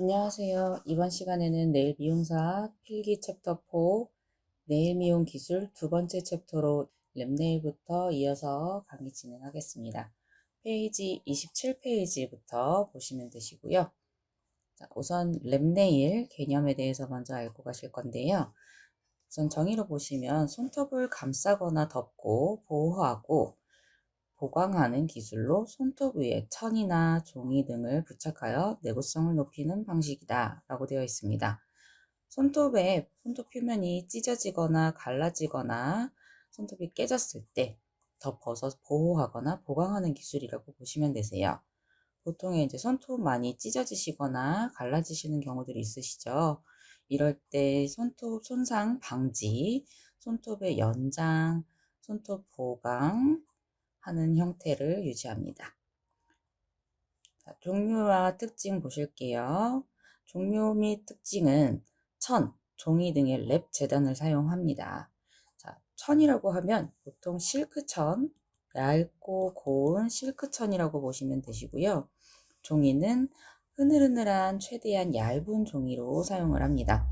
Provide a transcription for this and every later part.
안녕하세요. 이번 시간에는 네일 미용사 필기 챕터 4 네일 미용 기술 두 번째 챕터로 랩네일부터 이어서 강의 진행하겠습니다. 페이지 27페이지부터 보시면 되시고요. 자, 우선 랩네일 개념에 대해서 먼저 알고 가실 건데요. 우선 정의로 보시면 손톱을 감싸거나 덮고 보호하고 보강하는 기술로 손톱 위에 천이나 종이 등을 부착하여 내구성을 높이는 방식이다 라고 되어 있습니다. 손톱 표면이 찢어지거나 갈라지거나 손톱이 깨졌을 때 덮어서 보호하거나 보강하는 기술이라고 보시면 되세요. 보통 이제 손톱 많이 찢어지시거나 갈라지시는 경우들이 있으시죠. 이럴 때 손톱 손상 방지, 손톱의 연장, 손톱 보강, 하는 형태를 유지합니다. 자, 종류와 특징 보실게요. 종류 및 특징은 천, 종이 등의 랩 재단을 사용합니다. 자, 천이라고 하면 보통 실크천, 얇고 고운 실크천이라고 보시면 되시고요. 종이는 흐느흐느한 최대한 얇은 종이로 사용을 합니다.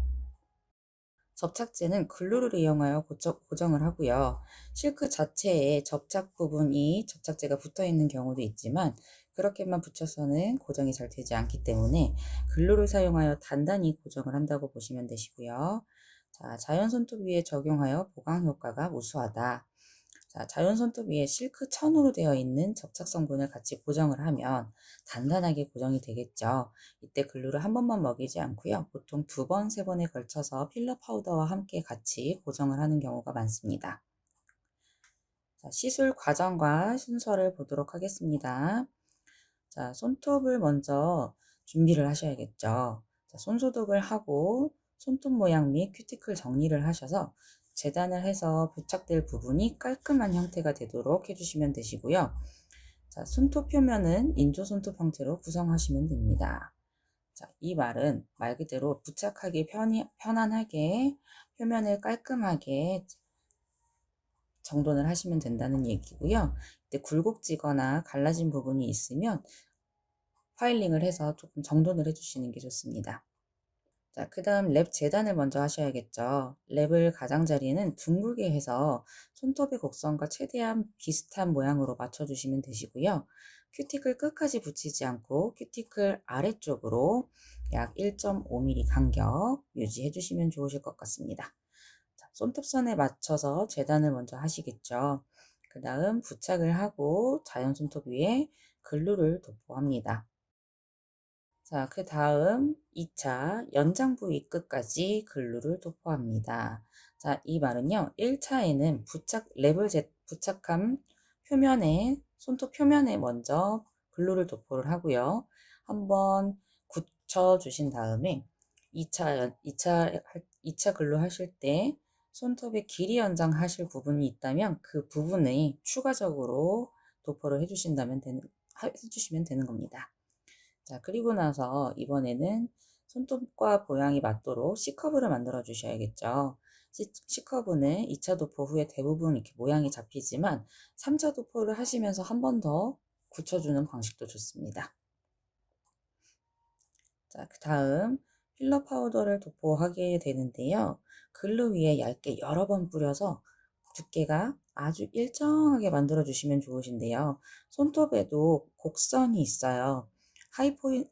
접착제는 글루를 이용하여 고정을 하고요. 실크 자체에 접착 부분이 접착제가 붙어 있는 경우도 있지만 그렇게만 붙여서는 고정이 잘 되지 않기 때문에 글루를 사용하여 단단히 고정을 한다고 보시면 되시고요. 자, 자연 손톱 위에 적용하여 보강 효과가 우수하다. 자, 자연 손톱 위에 실크 천으로 되어 있는 접착 성분을 같이 고정을 하면 단단하게 고정이 되겠죠. 이때 글루를 한 번만 먹이지 않고요. 보통 두 번, 세 번에 걸쳐서 필러 파우더와 함께 같이 고정을 하는 경우가 많습니다. 자, 시술 과정과 순서를 보도록 하겠습니다. 자, 손톱을 먼저 준비를 하셔야겠죠. 자, 손소독을 하고 손톱 모양 및 큐티클 정리를 하셔서 재단을 해서 부착될 부분이 깔끔한 형태가 되도록 해주시면 되시고요. 자, 손톱 표면은 인조 손톱 형태로 구성하시면 됩니다. 자, 이 말은 말 그대로 부착하기 편안하게 표면을 깔끔하게 정돈을 하시면 된다는 얘기고요. 굴곡지거나 갈라진 부분이 있으면 파일링을 해서 조금 정돈을 해주시는 게 좋습니다. 자, 그 다음 랩 재단을 먼저 하셔야겠죠. 랩을 가장자리는 둥글게 해서 손톱의 곡선과 최대한 비슷한 모양으로 맞춰주시면 되시고요. 큐티클 끝까지 붙이지 않고 큐티클 아래쪽으로 약 1.5mm 간격 유지해 주시면 좋으실 것 같습니다. 자, 손톱선에 맞춰서 재단을 먼저 하시겠죠. 그 다음 부착을 하고 자연 손톱 위에 글루를 도포합니다. 자, 그 다음 2차 연장 부위 끝까지 글루를 도포합니다. 자, 이 말은요. 1차에는 부착함 표면에, 손톱 표면에 먼저 글루를 도포를 하고요. 한번 굳혀 주신 다음에 2차 글루 하실 때 손톱의 길이 연장하실 부분이 있다면 그 부분에 추가적으로 도포를 해주시면 되는 겁니다. 자, 그리고 나서 이번에는 손톱과 모양이 맞도록 C커브를 만들어 주셔야겠죠. C커브는 2차 도포 후에 대부분 이렇게 모양이 잡히지만 3차 도포를 하시면서 한 번 더 굳혀주는 방식도 좋습니다. 자, 그 다음 필러 파우더를 도포하게 되는데요. 글루 위에 얇게 여러 번 뿌려서 두께가 아주 일정하게 만들어 주시면 좋으신데요. 손톱에도 곡선이 있어요.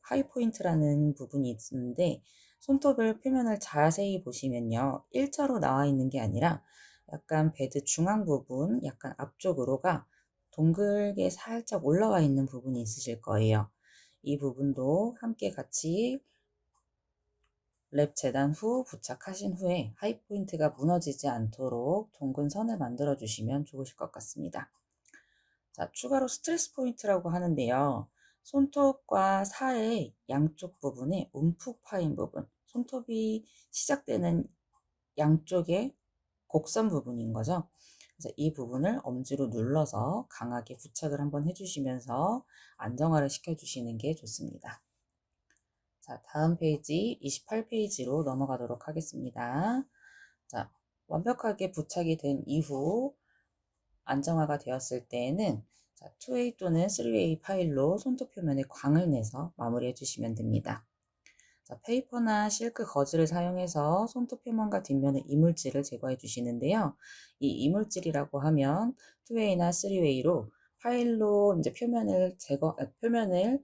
하이포인트라는 부분이 있는데 손톱을 표면을 자세히 보시면요. 일자로 나와 있는 게 아니라 약간 베드 중앙 부분, 약간 앞쪽으로가 동글게 살짝 올라와 있는 부분이 있으실 거예요. 이 부분도 함께 같이 랩 재단 후 부착하신 후에 하이포인트가 무너지지 않도록 둥근 선을 만들어 주시면 좋으실 것 같습니다. 자, 추가로 스트레스 포인트라고 하는데요. 손톱과 사의 양쪽 부분에 움푹 파인 부분, 손톱이 시작되는 양쪽의 곡선 부분인 거죠. 그래서 이 부분을 엄지로 눌러서 강하게 부착을 한번 해주시면서 안정화를 시켜주시는 게 좋습니다. 자, 다음 페이지 28페이지로 넘어가도록 하겠습니다. 자, 완벽하게 부착이 된 이후 안정화가 되었을 때에는 자, 2A 또는 3A 파일로 손톱 표면에 광을 내서 마무리해 주시면 됩니다. 자, 페이퍼나 실크 거즈를 사용해서 손톱 표면과 뒷면의 이물질을 제거해 주시는데요. 이 이물질이라고 하면 2웨이나 3웨이로 파일로 이제 표면을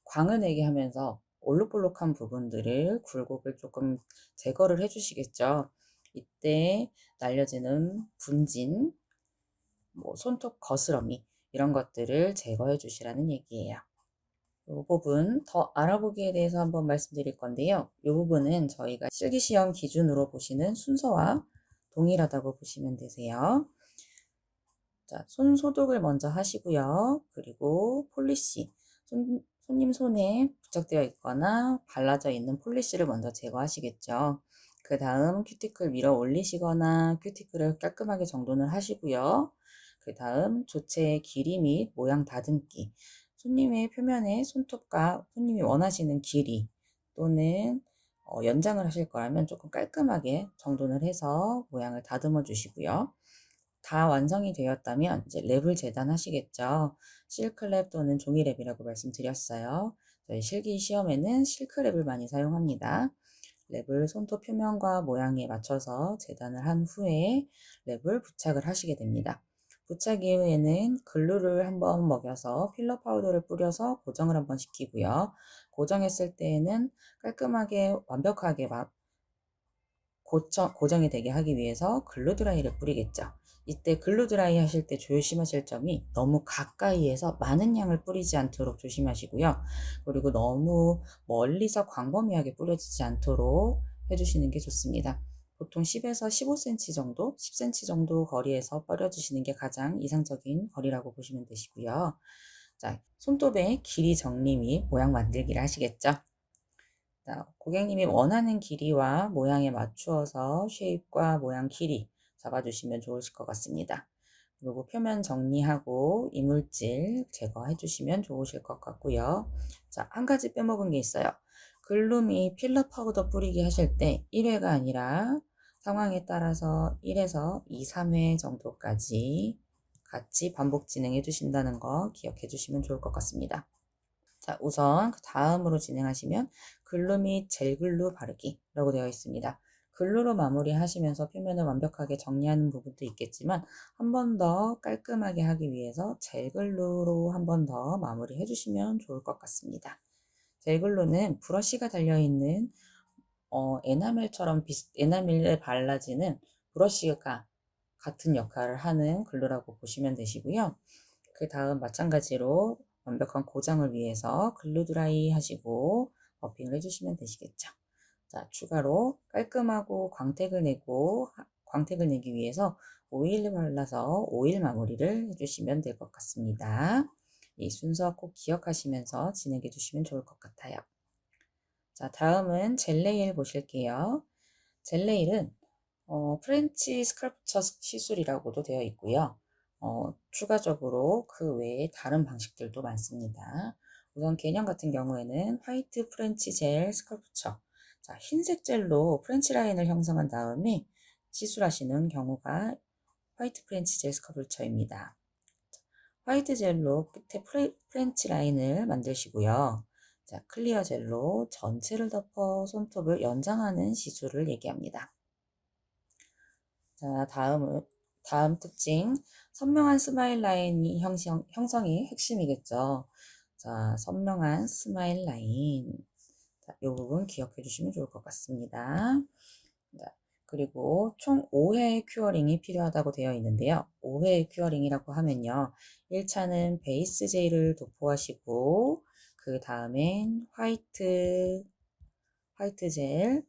광을 내게 하면서 올록볼록한 부분들을 굴곡을 조금 제거를 해주시겠죠. 이때 날려지는 분진, 손톱 거스러미 이런 것들을 제거해 주시라는 얘기예요. 이 부분 더 알아보기에 대해서 한번 말씀드릴 건데요. 이 부분은 저희가 실기시험 기준으로 보시는 순서와 동일하다고 보시면 되세요. 자, 손 소독을 먼저 하시고요. 그리고 폴리시, 손님 손에 부착되어 있거나 발라져 있는 폴리시를 먼저 제거하시겠죠. 그 다음 큐티클 밀어 올리시거나 큐티클을 깔끔하게 정돈을 하시고요. 그 다음 조체의 길이 및 모양 다듬기, 손님의 표면에 손톱과 손님이 원하시는 길이 또는 연장을 하실 거라면 조금 깔끔하게 정돈을 해서 모양을 다듬어 주시고요. 다 완성이 되었다면 이제 랩을 재단하시겠죠. 실크랩 또는 종이랩이라고 말씀드렸어요. 저희 실기 시험에는 실크랩을 많이 사용합니다. 랩을 손톱 표면과 모양에 맞춰서 재단을 한 후에 랩을 부착을 하시게 됩니다. 부착 이후에는 글루를 한번 먹여서 필러 파우더를 뿌려서 고정을 한번 시키고요. 고정했을 때에는 깔끔하게 완벽하게 고정이 되게 하기 위해서 글루 드라이를 뿌리겠죠. 이때 글루 드라이 하실 때 조심하실 점이 너무 가까이에서 많은 양을 뿌리지 않도록 조심하시고요. 그리고 너무 멀리서 광범위하게 뿌려지지 않도록 해주시는 게 좋습니다. 보통 10에서 15cm 정도, 10cm 정도 거리에서 뿌려주시는 게 가장 이상적인 거리라고 보시면 되시고요. 자, 손톱의 길이 정리 및 모양 만들기를 하시겠죠. 자, 고객님이 원하는 길이와 모양에 맞추어서 쉐입과 모양 길이 잡아주시면 좋으실 것 같습니다. 그리고 표면 정리하고 이물질 제거해 주시면 좋으실 것 같고요. 자, 한 가지 빼먹은 게 있어요. 글루 및 필러 파우더 뿌리기 하실 때 1회가 아니라 상황에 따라서 1에서 2, 3회 정도까지 같이 반복 진행해 주신다는 거 기억해 주시면 좋을 것 같습니다. 자, 우선 그 다음으로 진행하시면 글루 및 젤글루 바르기라고 되어 있습니다. 글루로 마무리하시면서 표면을 완벽하게 정리하는 부분도 있겠지만 한 번 더 깔끔하게 하기 위해서 젤글루로 한 번 더 마무리 해주시면 좋을 것 같습니다. 젤글루는 브러쉬가 달려있는 에나멜에 발라지는 브러쉬가 같은 역할을 하는 글루라고 보시면 되시고요. 그 다음 마찬가지로 완벽한 고정을 위해서 글루 드라이 하시고 버핑을 해주시면 되시겠죠. 자, 추가로 깔끔하고 광택을 내기 위해서 오일을 발라서 오일 마무리를 해주시면 될 것 같습니다. 이 순서 꼭 기억하시면서 진행해 주시면 좋을 것 같아요. 자, 다음은 젤네일 보실게요. 젤네일은 프렌치 스컬프처 시술이라고도 되어 있고요. 추가적으로 그 외에 다른 방식들도 많습니다. 우선 개념 같은 경우에는 화이트 프렌치 젤 스컬프처. 자, 흰색 젤로 프렌치 라인을 형성한 다음에 시술하시는 경우가 화이트 프렌치 젤 스컬프처입니다. 화이트 젤로 끝에 프렌치 라인을 만드시고요. 자, 클리어 젤로 전체를 덮어 손톱을 연장하는 시술을 얘기합니다. 자, 다음 특징. 선명한 스마일 라인이 형성이 핵심이겠죠. 자, 선명한 스마일 라인. 자, 이 부분 기억해 주시면 좋을 것 같습니다. 자, 그리고 총 5회의 큐어링이 필요하다고 되어 있는데요. 5회의 큐어링이라고 하면요. 1차는 베이스 젤을 도포하시고, 그 다음엔 화이트 젤,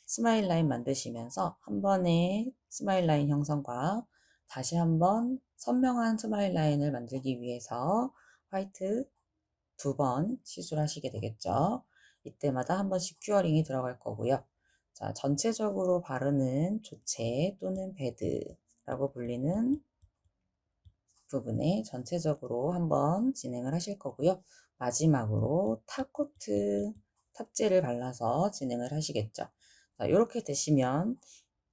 스마일 라인 만드시면서 한 번에 스마일 라인 형성과 다시 한번 선명한 스마일 라인을 만들기 위해서 화이트 2번 시술하시게 되겠죠. 이때마다 한 번씩 큐어링이 들어갈 거고요. 자, 전체적으로 바르는 조체 또는 베드라고 불리는 부분에 전체적으로 한번 진행을 하실 거고요. 마지막으로 탑젤을 발라서 진행을 하시겠죠. 자, 이렇게 되시면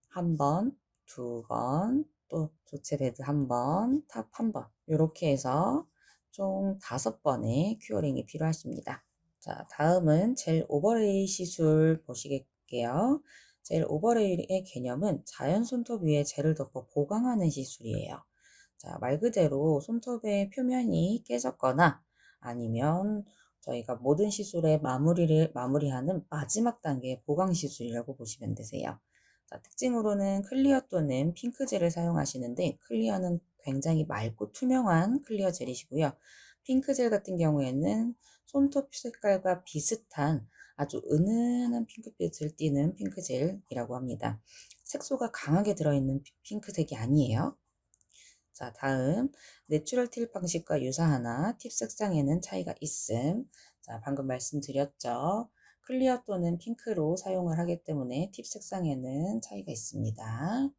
한 번, 두 번, 또 조체 베드 한 번, 탑 한 번, 이렇게 해서 총 5번의 큐어링이 필요하십니다. 자, 다음은 젤 오버레이 시술 보시게요. 젤 오버레이의 개념은 자연 손톱 위에 젤을 덮어 보강하는 시술이에요. 자, 말 그대로 손톱의 표면이 깨졌거나 아니면 저희가 모든 시술의 마무리하는 마지막 단계의 보강 시술이라고 보시면 되세요. 자, 특징으로는 클리어 또는 핑크 젤을 사용하시는데 클리어는 굉장히 맑고 투명한 클리어 젤이시고요. 핑크 젤 같은 경우에는 손톱 색깔과 비슷한 아주 은은한 핑크빛을 띠는 핑크 젤이라고 합니다. 색소가 강하게 들어있는 핑크색이 아니에요. 자, 다음 내추럴 팁 방식과 유사하나 팁 색상에는 차이가 있음. 자, 방금 말씀드렸죠. 클리어 또는 핑크로 사용을 하기 때문에 팁 색상에는 차이가 있습니다.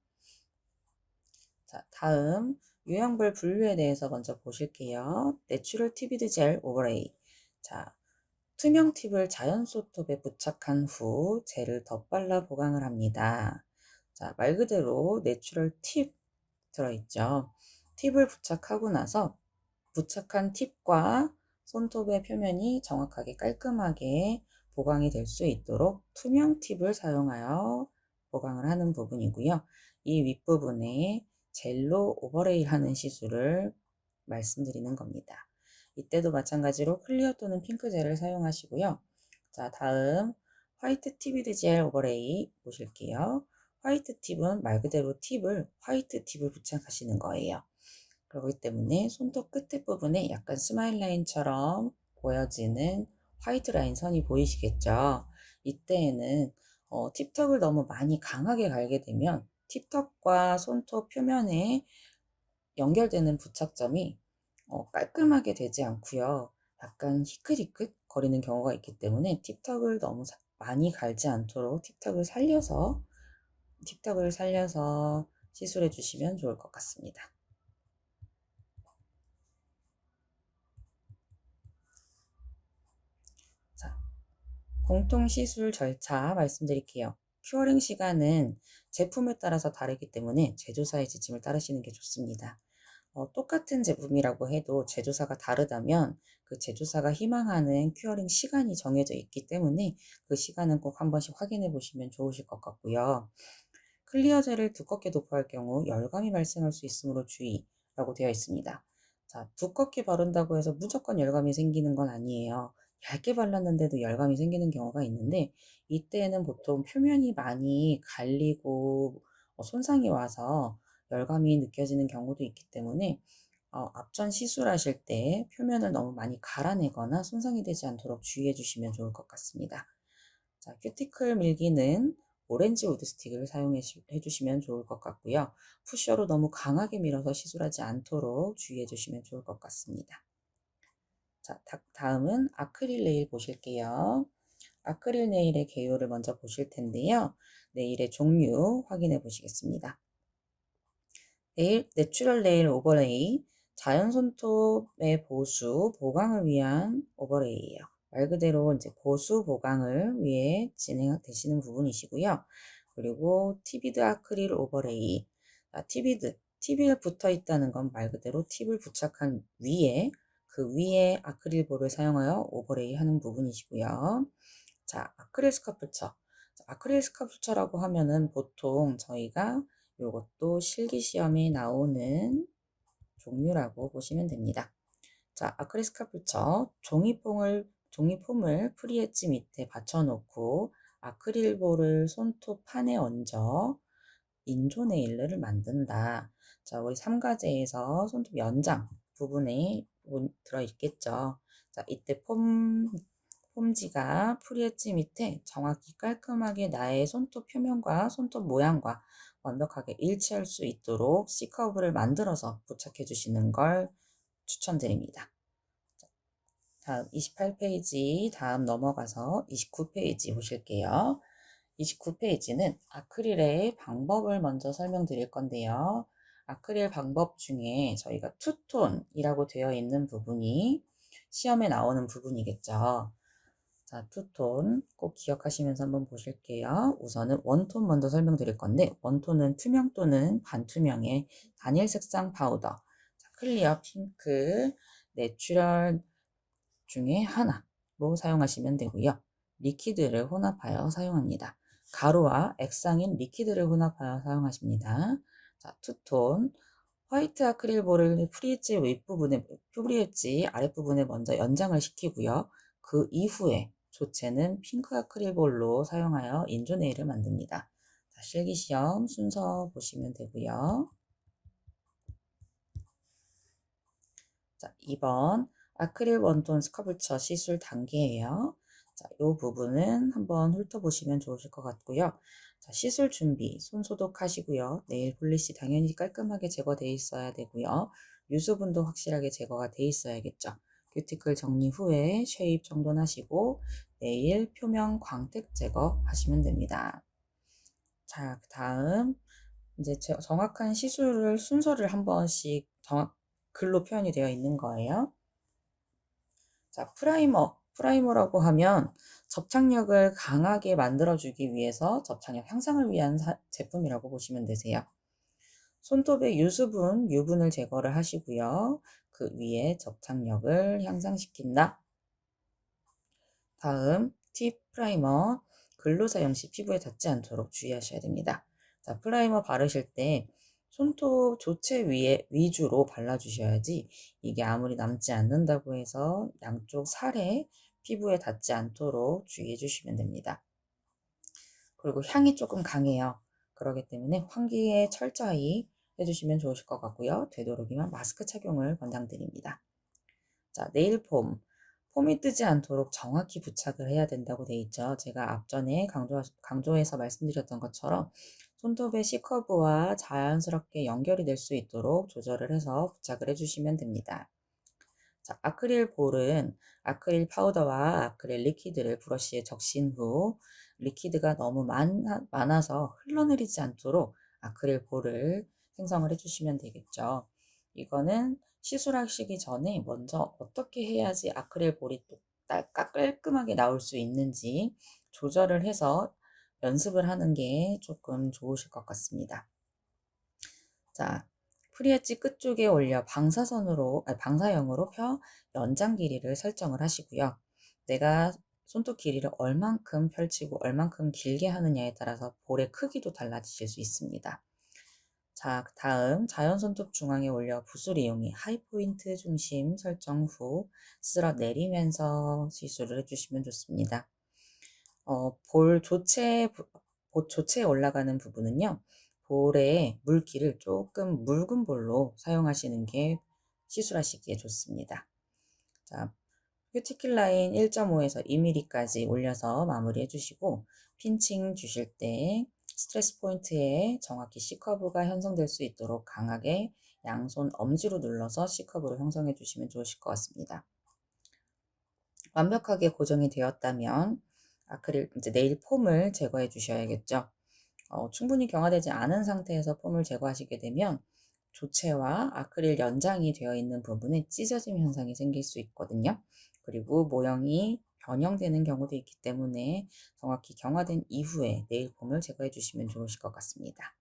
자, 다음 유형별 분류에 대해서 먼저 보실게요. 내추럴 티비드 젤 오버레이. 자, 투명 팁을 자연 손톱에 부착한 후 젤을 덧발라 보강을 합니다. 자, 말 그대로 내추럴 팁 들어있죠. 팁을 부착하고 나서 부착한 팁과 손톱의 표면이 정확하게 깔끔하게 보강이 될 수 있도록 투명 팁을 사용하여 보강을 하는 부분이고요. 이 윗부분에 젤로 오버레이 하는 시술을 말씀드리는 겁니다. 이때도 마찬가지로 클리어 또는 핑크 젤을 사용하시고요. 자, 다음 화이트 팁이드 젤 오버레이 보실게요. 화이트 팁은 말 그대로 화이트 팁을 부착하시는 거예요. 그렇기 때문에 손톱 끝에 부분에 약간 스마일 라인처럼 보여지는 화이트 라인 선이 보이시겠죠? 이때에는 팁턱을 너무 많이 강하게 갈게 되면 팁턱과 손톱 표면에 연결되는 부착점이 깔끔하게 되지 않고요. 약간 희끗희끗 거리는 경우가 있기 때문에 팁턱을 너무 많이 갈지 않도록 팁턱을 살려서 시술해 주시면 좋을 것 같습니다. 자, 공통 시술 절차 말씀드릴게요. 큐어링 시간은 제품에 따라서 다르기 때문에 제조사의 지침을 따르시는 게 좋습니다. 똑같은 제품이라고 해도 제조사가 다르다면 그 제조사가 희망하는 큐어링 시간이 정해져 있기 때문에 그 시간은 꼭 한 번씩 확인해 보시면 좋으실 것 같고요. 클리어 젤을 두껍게 도포할 경우 열감이 발생할 수 있으므로 주의라고 되어 있습니다. 자, 두껍게 바른다고 해서 무조건 열감이 생기는 건 아니에요. 얇게 발랐는데도 열감이 생기는 경우가 있는데 이때에는 보통 표면이 많이 갈리고 손상이 와서 열감이 느껴지는 경우도 있기 때문에 앞전 시술하실 때 표면을 너무 많이 갈아내거나 손상이 되지 않도록 주의해 주시면 좋을 것 같습니다. 자, 큐티클 밀기는 오렌지 우드 스틱을 사용해 주시면 좋을 것 같고요. 푸셔로 너무 강하게 밀어서 시술하지 않도록 주의해 주시면 좋을 것 같습니다. 자, 다음은 아크릴 네일 보실게요. 아크릴 네일의 개요를 먼저 보실 텐데요. 네일의 종류 확인해 보시겠습니다. 내추럴 네일 오버레이, 자연 손톱의 보수, 보강을 위한 오버레이예요. 말 그대로 이제 보수 보강을 위해 진행되시는 부분이시고요. 그리고 티비드 아크릴 오버레이, 팁이 붙어 있다는 건 말 그대로 팁을 부착한 위에 그 위에 아크릴볼을 사용하여 오버레이 하는 부분이시고요. 자, 아크릴 스카프처. 아크릴 스카프처라고 하면은 보통 저희가 요것도 실기 시험에 나오는 종류라고 보시면 됩니다. 자, 아크릴 스카프처 종이폼을 프리엣지 밑에 받쳐놓고 아크릴볼을 손톱 판에 얹어 인조 네일을 만든다. 자, 우리 삼가제에서 손톱 연장 부분에 들어있겠죠. 자, 이때 폼지가 프리엣지 밑에 정확히 깔끔하게 나의 손톱 표면과 손톱 모양과 완벽하게 일치할 수 있도록 C커브를 만들어서 부착해 주시는 걸 추천드립니다. 다음 28페이지 다음 넘어가서 29페이지 보실게요. 29페이지는 아크릴의 방법을 먼저 설명드릴 건데요. 아크릴 방법 중에 저희가 투톤이라고 되어 있는 부분이 시험에 나오는 부분이겠죠. 자, 투톤 꼭 기억하시면서 한번 보실게요. 우선은 원톤 먼저 설명드릴 건데 원톤은 투명 또는 반투명의 단일 색상 파우더, 자, 클리어, 핑크, 내추럴 중에 하나 사용하시면 되고요. 리퀴드를 혼합하여 사용합니다. 가루와 액상인 리퀴드를 혼합하여 사용하십니다. 자, 투톤. 화이트 아크릴볼을 프리엣지 아랫부분에 먼저 연장을 시키고요. 그 이후에 조체는 핑크 아크릴볼로 사용하여 인조 네일을 만듭니다. 자, 실기시험 순서 보시면 되고요. 자, 2번 아크릴 원톤 스커블처 시술 단계예요. 자, 이 부분은 한번 훑어보시면 좋으실 것 같고요. 자, 시술 준비, 손 소독하시고요. 네일 폴리시 당연히 깔끔하게 제거되어 있어야 되고요. 유수분도 확실하게 제거가 되어 있어야겠죠. 큐티클 정리 후에 쉐입 정돈하시고 네일 표면 광택 제거하시면 됩니다. 자, 그 다음 이제 정확한 시술을 순서를 한 번씩 글로 표현이 되어 있는 거예요. 자, 프라이머라고 하면 접착력을 강하게 만들어주기 위해서 접착력 향상을 위한 제품이라고 보시면 되세요. 손톱의 유분을 제거를 하시고요. 그 위에 접착력을 향상시킨다. 다음, 팁 프라이머. 글로 사용 시 피부에 닿지 않도록 주의하셔야 됩니다. 자, 프라이머 바르실 때 손톱 조체 위주로 발라주셔야지 이게 아무리 남지 않는다고 해서 양쪽 살에 피부에 닿지 않도록 주의해 주시면 됩니다. 그리고 향이 조금 강해요. 그렇기 때문에 환기에 철저히 해주시면 좋으실 것 같고요. 되도록이면 마스크 착용을 권장드립니다. 자, 폼이 뜨지 않도록 정확히 부착을 해야 된다고 돼 있죠. 제가 앞전에 강조해서 말씀드렸던 것처럼 손톱의 C커브와 자연스럽게 연결이 될 수 있도록 조절을 해서 부착을 해주시면 됩니다. 자, 아크릴 볼은 아크릴 파우더와 아크릴 리퀴드를 브러쉬에 적신 후 리퀴드가 너무 많아서 흘러내리지 않도록 아크릴 볼을 생성을 해주시면 되겠죠. 이거는 시술하시기 전에 먼저 어떻게 해야지 아크릴 볼이 또 깔끔하게 나올 수 있는지 조절을 해서 연습을 하는 게 조금 좋으실 것 같습니다. 자, 프리엣지 끝쪽에 올려 방사형으로 펴 연장 길이를 설정을 하시고요. 내가 손톱 길이를 얼만큼 펼치고 얼만큼 길게 하느냐에 따라서 볼의 크기도 달라지실 수 있습니다. 자, 다음 자연 손톱 중앙에 올려 붓을 이용해 하이포인트 중심 설정 후 쓸어 내리면서 시술을 해주시면 좋습니다. 볼 조체에 올라가는 부분은요. 볼에 물기를 조금 묽은 볼로 사용하시는 게 시술하시기에 좋습니다. 자, 큐티클 라인 1.5에서 2mm까지 올려서 마무리해 주시고 핀칭 주실 때 스트레스 포인트에 정확히 C커브가 형성될 수 있도록 강하게 양손 엄지로 눌러서 C커브를 형성해 주시면 좋으실 것 같습니다. 완벽하게 고정이 되었다면 이제 네일 폼을 제거해 주셔야겠죠. 충분히 경화되지 않은 상태에서 폼을 제거하시게 되면 조체와 아크릴 연장이 되어 있는 부분에 찢어짐 현상이 생길 수 있거든요. 그리고 모형이 변형되는 경우도 있기 때문에 정확히 경화된 이후에 네일 폼을 제거해 주시면 좋으실 것 같습니다.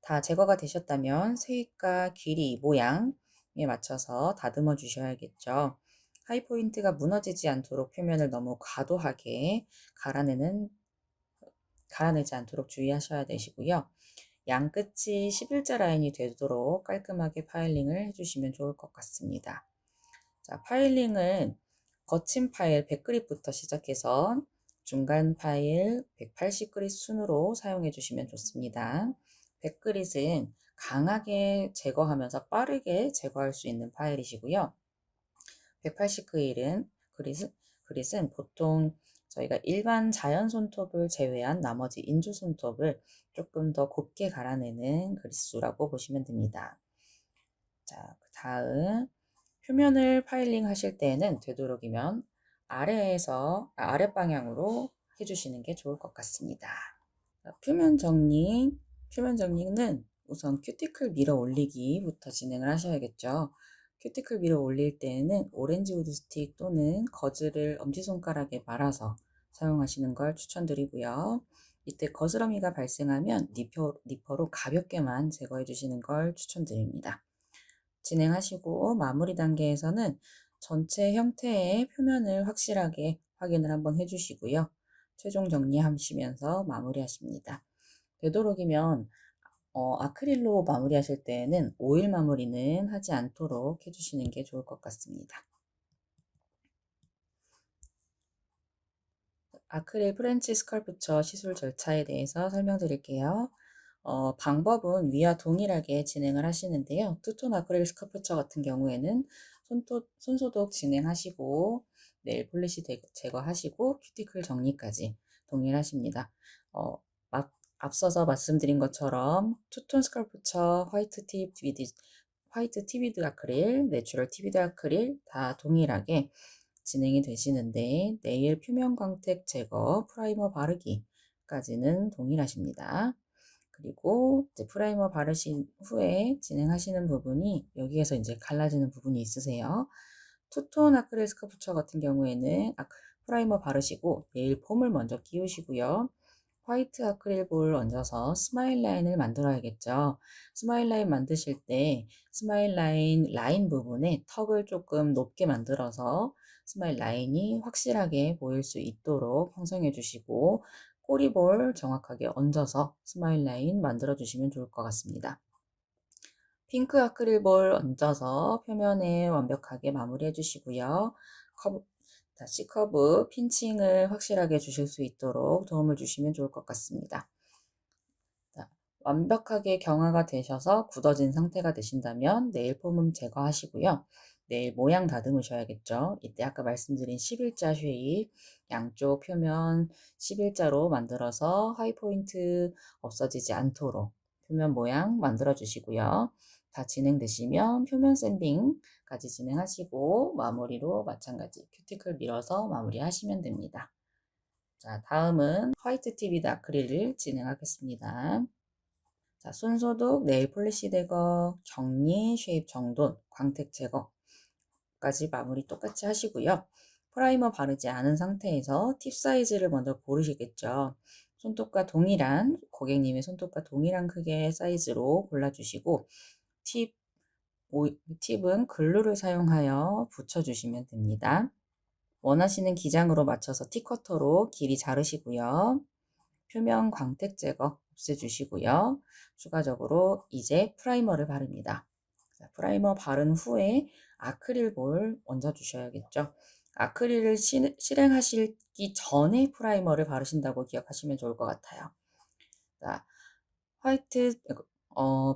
다 제거가 되셨다면 색과 길이, 모양에 맞춰서 다듬어 주셔야겠죠. 하이포인트가 무너지지 않도록 표면을 너무 과도하게 갈아내지 않도록 주의하셔야 되시고요. 양 끝이 11자 라인이 되도록 깔끔하게 파일링을 해주시면 좋을 것 같습니다. 자, 파일링은 거친 파일 100그립부터 시작해서 중간 파일 180그립 순으로 사용해 주시면 좋습니다. 100그립은 강하게 제거하면서 빠르게 제거할 수 있는 파일이시고요. 180그립은 보통 저희가 일반 자연 손톱을 제외한 나머지 인조 손톱을 조금 더 곱게 갈아내는 그리스라고 보시면 됩니다. 자, 그 다음 표면을 파일링 하실 때는 되도록이면 아래 방향으로 해주시는 게 좋을 것 같습니다. 표면 정리는 우선 큐티클 밀어 올리기부터 진행을 하셔야겠죠. 큐티클 밀어 올릴 때에는 오렌지 우드 스틱 또는 거즈를 엄지손가락에 말아서 사용하시는 걸 추천드리고요. 이때 거스러미가 발생하면 니퍼로 가볍게만 제거해 주시는 걸 추천드립니다. 진행하시고 마무리 단계에서는 전체 형태의 표면을 확실하게 확인을 한번 해주시고요. 최종 정리하시면서 마무리하십니다. 되도록이면 아크릴로 마무리하실 때에는 오일 마무리는 하지 않도록 해주시는 게 좋을 것 같습니다. 아크릴 프렌치 스컬프처 시술 절차에 대해서 설명드릴게요. 방법은 위와 동일하게 진행을 하시는데요. 투톤 아크릴 스컬프처 같은 경우에는 손소독 진행하시고 네일 폴리시 제거하시고 큐티클 정리까지 동일하십니다. 어, 앞서서 말씀드린 것처럼 투톤 스컬프처 화이트 티비드 아크릴, 내추럴 티비드 아크릴 다 동일하게 진행이 되시는데 네일 표면 광택 제거, 프라이머 바르기까지는 동일하십니다. 그리고 이제 프라이머 바르신 후에 진행하시는 부분이 여기에서 이제 갈라지는 부분이 있으세요. 투톤 아크릴 스카프처 같은 경우에는 프라이머 바르시고 네일 폼을 먼저 끼우시고요. 화이트 아크릴 볼을 얹어서 스마일 라인을 만들어야겠죠. 스마일 라인 만드실 때 스마일 라인 부분에 턱을 조금 높게 만들어서 스마일 라인이 확실하게 보일 수 있도록 형성해 주시고 꼬리볼 정확하게 얹어서 스마일 라인 만들어 주시면 좋을 것 같습니다. 핑크 아크릴볼 얹어서 표면에 완벽하게 마무리해 주시고요. 다시 커브 핀칭을 확실하게 주실 수 있도록 도움을 주시면 좋을 것 같습니다. 자, 완벽하게 경화가 되셔서 굳어진 상태가 되신다면 네일 폼은 제거하시고요. 네일 모양 다듬으셔야겠죠. 이때 아까 말씀드린 11자 쉐입 양쪽 표면 11자로 만들어서 하이포인트 없어지지 않도록 표면 모양 만들어 주시고요. 다 진행되시면 표면 샌딩까지 진행하시고 마무리로 마찬가지 큐티클 밀어서 마무리하시면 됩니다. 자, 다음은 화이트 티비드 아크릴을 진행하겠습니다. 자, 손소독, 네일 폴리시 제거, 정리, 쉐입 정돈, 광택 제거까지 마무리 똑같이 하시고요. 프라이머 바르지 않은 상태에서 팁 사이즈를 먼저 고르시겠죠. 고객님의 손톱과 동일한 크기의 사이즈로 골라주시고 팁은 글루를 사용하여 붙여주시면 됩니다. 원하시는 기장으로 맞춰서 티커터로 길이 자르시고요. 표면 광택 제거 없애주시고요. 추가적으로 이제 프라이머를 바릅니다. 자, 프라이머 바른 후에 아크릴볼 얹어주셔야겠죠. 아크릴을 실행하시기 전에 프라이머를 바르신다고 기억하시면 좋을 것 같아요. 자,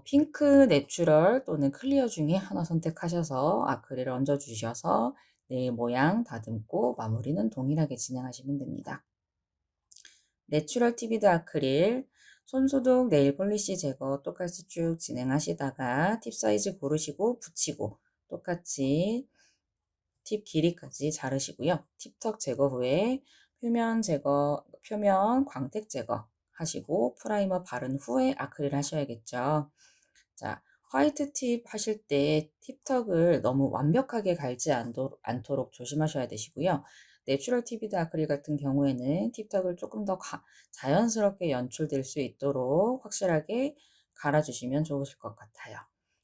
핑크 내추럴 또는 클리어 중에 하나 선택하셔서 아크릴을 얹어주셔서 네일 모양 다듬고 마무리는 동일하게 진행하시면 됩니다. 내추럴 티비드 아크릴, 손소독, 네일 폴리시 제거 똑같이 쭉 진행하시다가 팁 사이즈 고르시고 붙이고 똑같이 팁 길이까지 자르시고요. 팁턱 제거 후에 표면 광택 제거 하시고 프라이머 바른 후에 아크릴 하셔야겠죠. 자, 화이트 팁 하실 때 팁턱을 너무 완벽하게 갈지 않도록 조심하셔야 되시고요. 내추럴 티비드 아크릴 같은 경우에는 팁턱을 조금 더 자연스럽게 연출될 수 있도록 확실하게 갈아주시면 좋으실 것 같아요.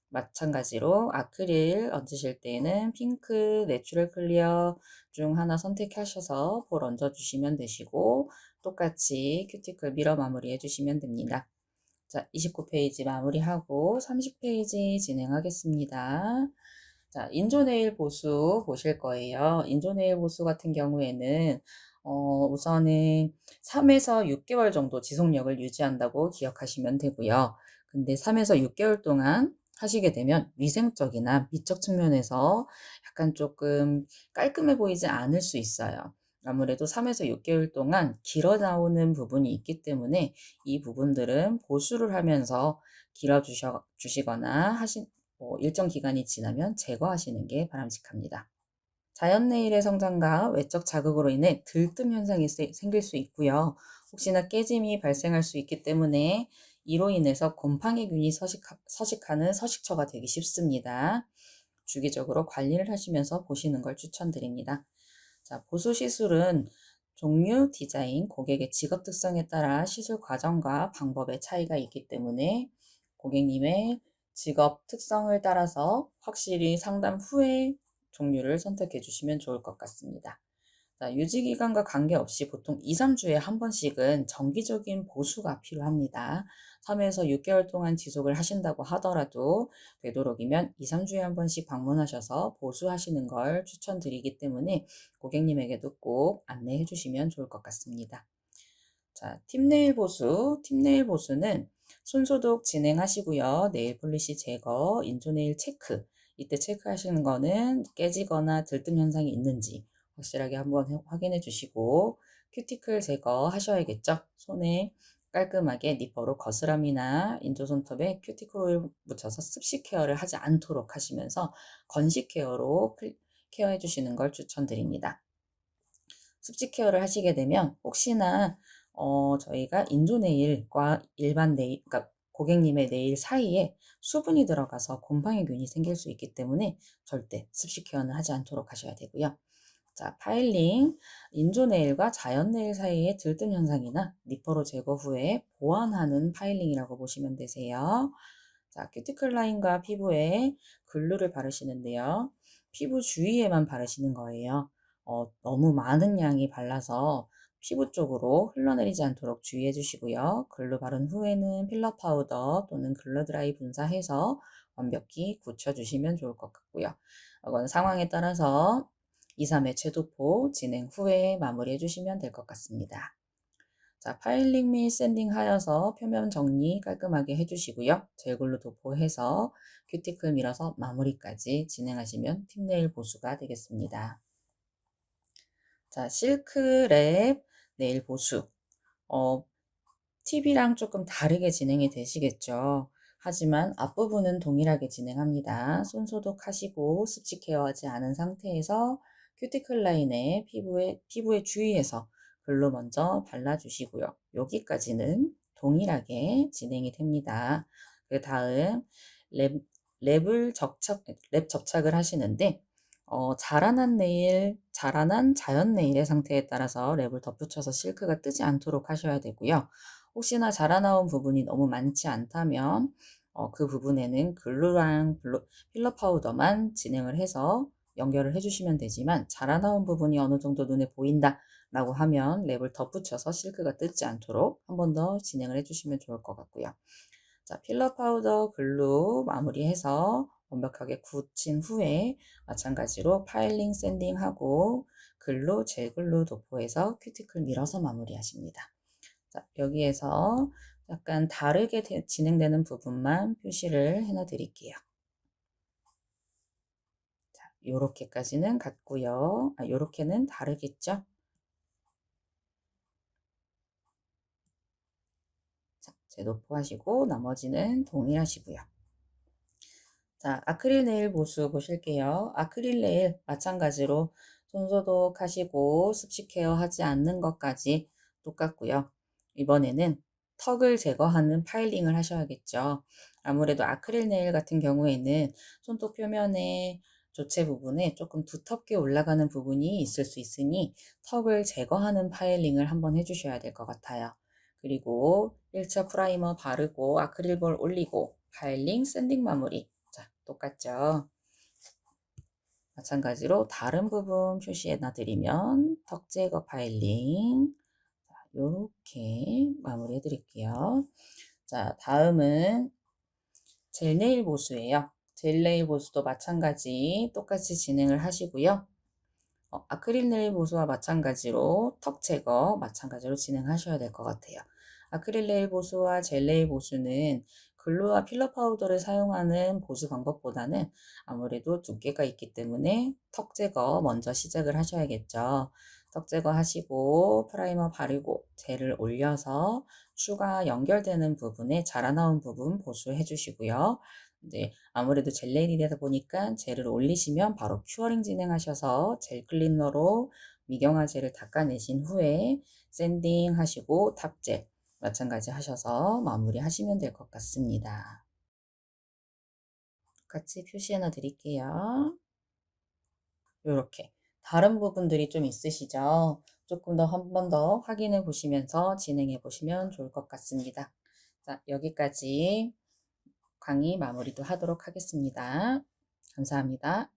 마찬가지로 아크릴 얹으실 때는 핑크, 내추럴 클리어 중 하나 선택하셔서 볼 얹어주시면 되시고 똑같이 큐티클 밀어 마무리 해주시면 됩니다. 자, 29페이지 마무리하고 30페이지 진행하겠습니다. 자, 인조네일 보수 보실 거예요. 인조네일 보수 같은 경우에는 우선은 3에서 6개월 정도 지속력을 유지한다고 기억하시면 되고요. 근데 3에서 6개월 동안 하시게 되면 위생적이나 미적 측면에서 약간 조금 깔끔해 보이지 않을 수 있어요. 아무래도 3에서 6개월 동안 길어 나오는 부분이 있기 때문에 이 부분들은 보수를 하면서 주시거나 일정 기간이 지나면 제거하시는 게 바람직합니다. 자연 네일의 성장과 외적 자극으로 인해 들뜸 현상이 생길 수 있고요. 혹시나 깨짐이 발생할 수 있기 때문에 이로 인해서 곰팡이균이 서식하는 서식처가 되기 쉽습니다. 주기적으로 관리를 하시면서 보시는 걸 추천드립니다. 자, 보수 시술은 종류, 디자인, 고객의 직업 특성에 따라 시술 과정과 방법의 차이가 있기 때문에 고객님의 직업 특성을 따라서 확실히 상담 후에 종류를 선택해 주시면 좋을 것 같습니다. 자, 유지기간과 관계없이 보통 2, 3주에 한 번씩은 정기적인 보수가 필요합니다. 3에서 6개월 동안 지속을 하신다고 하더라도 되도록이면 2, 3주에 한 번씩 방문하셔서 보수하시는 걸 추천드리기 때문에 고객님에게도 꼭 안내해 주시면 좋을 것 같습니다. 자, 팁네일 보수. 팁네일 보수는 손소독 진행하시고요. 네일 폴리시 제거, 인조네일 체크. 이때 체크하시는 거는 깨지거나 들뜸 현상이 있는지 확실하게 한번 확인해 주시고 큐티클 제거하셔야겠죠. 손에 깔끔하게 니퍼로 거스람이나 인조손톱에 큐티클 오일 묻혀서 습식 케어를 하지 않도록 하시면서 건식 케어로 케어해 주시는 걸 추천드립니다. 습식 케어를 하시게 되면 혹시나 저희가 인조 네일과 일반 네일, 그러니까 고객님의 네일 사이에 수분이 들어가서 곰팡이균이 생길 수 있기 때문에 절대 습식 케어는 하지 않도록 하셔야 되고요. 자, 파일링, 인조 네일과 자연 네일 사이의 들뜸 현상이나 니퍼로 제거 후에 보완하는 파일링이라고 보시면 되세요. 자, 큐티클 라인과 피부에 글루를 바르시는데요. 피부 주위에만 바르시는 거예요. 너무 많은 양이 발라서 피부 쪽으로 흘러내리지 않도록 주의해 주시고요. 글루 바른 후에는 필러 파우더 또는 글루 드라이 분사해서 완벽히 굳혀주시면 좋을 것 같고요. 이건 상황에 따라서 2, 3회 채도포 진행 후에 마무리해 주시면 될 것 같습니다. 자, 파일링 및 샌딩 하여서 표면 정리 깔끔하게 해주시고요. 젤글로 도포해서 큐티클 밀어서 마무리까지 진행하시면 팁네일 보수가 되겠습니다. 자, 실크랩 네일 보수. 팁이랑 조금 다르게 진행이 되시겠죠. 하지만 앞부분은 동일하게 진행합니다. 손 소독하시고 습식 케어하지 않은 상태에서 큐티클 라인에 피부의 주위에서 글로 먼저 발라주시고요. 여기까지는 동일하게 진행이 됩니다. 그 다음 랩 접착을 하시는데 자라난 자연 네일의 상태에 따라서 랩을 덧붙여서 실크가 뜨지 않도록 하셔야 되고요. 혹시나 자라나온 부분이 너무 많지 않다면 그 부분에는 글루랑 필러 파우더만 진행을 해서 연결을 해주시면 되지만 자라나온 부분이 어느 정도 눈에 보인다 라고 하면 랩을 덧붙여서 실크가 뜨지 않도록 한 번 더 진행을 해주시면 좋을 것 같고요. 자, 필러 파우더 글루 마무리해서 완벽하게 굳힌 후에 마찬가지로 파일링 샌딩하고 글루, 젤글루 도포해서 큐티클 밀어서 마무리하십니다. 자, 여기에서 약간 다르게 진행되는 부분만 표시를 해놔 드릴게요. 자, 요렇게까지는 같고요. 요렇게는 다르겠죠? 자, 재도포하시고 나머지는 동일하시고요. 자, 아크릴 네일 보수 보실게요. 아크릴 네일 마찬가지로 손소독 하시고 습식 케어 하지 않는 것까지 똑같고요. 이번에는 턱을 제거하는 파일링을 하셔야겠죠. 아무래도 아크릴 네일 같은 경우에는 손톱 표면에 조체 부분에 조금 두텁게 올라가는 부분이 있을 수 있으니 턱을 제거하는 파일링을 한번 해주셔야 될 것 같아요. 그리고 1차 프라이머 바르고 아크릴볼 올리고 파일링, 샌딩 마무리. 자, 똑같죠? 마찬가지로 다른 부분 표시해 놔드리면 턱 제거 파일링. 자, 요렇게 마무리 해드릴게요. 자, 다음은 젤네일 보수예요. 젤네일 보수도 마찬가지 똑같이 진행을 하시고요. 아크릴 네일 보수와 마찬가지로 턱 제거 마찬가지로 진행하셔야 될 것 같아요. 아크릴 네일 보수와 젤 네일 보수는 글루와 필러 파우더를 사용하는 보수 방법보다는 아무래도 두께가 있기 때문에 턱 제거 먼저 시작을 하셔야겠죠. 턱 제거 하시고 프라이머 바르고 젤을 올려서 추가 연결되는 부분에 자라나온 부분 보수해 주시고요. 이제 아무래도 젤 네일이다 보니까 젤을 올리시면 바로 큐어링 진행하셔서 젤 클리너로 미경화 젤을 닦아내신 후에 샌딩 하시고 탑젤 마찬가지 하셔서 마무리 하시면 될 것 같습니다. 같이 표시해 놔 드릴게요. 이렇게 다른 부분들이 좀 있으시죠? 조금 더 한 번 더 확인해 보시면서 진행해 보시면 좋을 것 같습니다. 자, 여기까지 강의 마무리도 하도록 하겠습니다. 감사합니다.